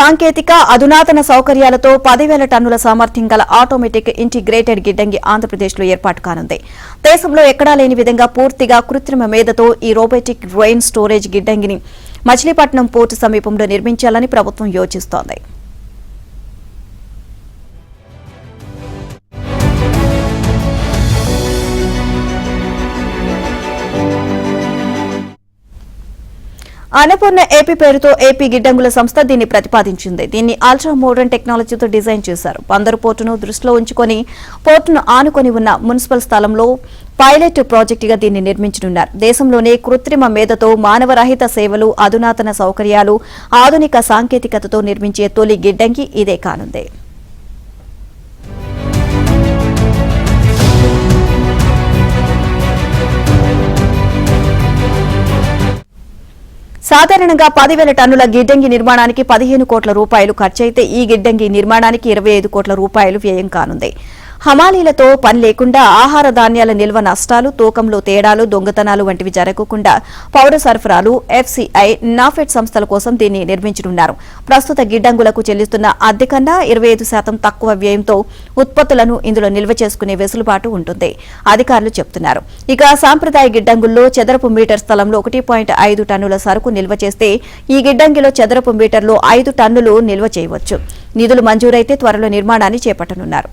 సాంకేతిక అధునాతన సౌకర్యాలతో 10,000 టన్నుల సామర్థ్యం గల ఆటోమేటిక్ ఇంటిగ్రేటెడ్ గిడ్డంగి ఆంధ్రప్రదేశ్లో ఏర్పాటు కానుంది. దేశంలో ఎక్కడా లేని విధంగా పూర్తిగా కృత్రిమ మేధతో ఈ రోబోటిక్ రెయిన్ స్టోరేజ్ గిడ్డంగిని మచిలీపట్నం పోర్టు సమీపంలో నిర్మించాలని ప్రభుత్వం యోచిస్తోంది. అన్నపూర్ణ ఏపీ పేరుతో ఏపీ గిడ్డంగుల సంస్థ దీన్ని ప్రతిపాదించింది. దీన్ని అల్ట్రా మోడర్న్ టెక్నాలజీతో డిజైన్ చేశారు. బందరు పోర్టును దృష్టిలో ఉంచుకొని పోర్టును ఆనుకొని ఉన్న మున్సిపల్ స్థలంలో పైలట్ ప్రాజెక్టుగా దీన్ని నిర్మించనున్నారు. దేశంలోనే కృత్రిమ మేధతో మానవరహిత సేవలు, అధునాతన సౌకర్యాలు, ఆధునిక సాంకేతికతతో నిర్మించే తొలి గిడ్డంగి ఇదే కానుంది. సాధారణంగా 10,000 టన్నుల గిడ్డంగి నిర్మాణానికి 15 కోట్ల రూపాయలు ఖర్చయితే ఈ గిడ్డంగి నిర్మాణానికి 25 కోట్ల రూపాయలు వ్యయం కానుంది. హమాలీలతో పని లేకుండా ఆహార ధాన్యాల నిల్వ నష్టాలు, తూకంలో తేడాలు, దొంగతనాలు వంటివి జరగకుండా పౌర సరఫరాలు, ఎఫ్సీఐ, నాఫెడ్ సంస్థల కోసం దీన్ని నిర్మించనున్నారు. ప్రస్తుత గిడ్డంగులకు చెల్లిస్తున్న అద్దె కన్నా 25% తక్కువ వ్యయంతో ఉత్పత్తులను ఇందులో నిల్వ చేసుకునే వెసులుబాటు ఉంటుంది అధికారులు చెబుతున్నారు. ఇక సాంప్రదాయ గిడ్డంగుల్లో చదరపు మీటర్ స్థలంలో 1.5 టన్నుల సరుకు నిల్వ చేస్తే ఈ గిడ్డంగిలో చదరపు మీటర్లో 5 టన్నులు నిల్వ చేయవచ్చు. నిధులు మంజూరైతే త్వరలో నిర్మాణాన్ని చేపట్టనున్నారు.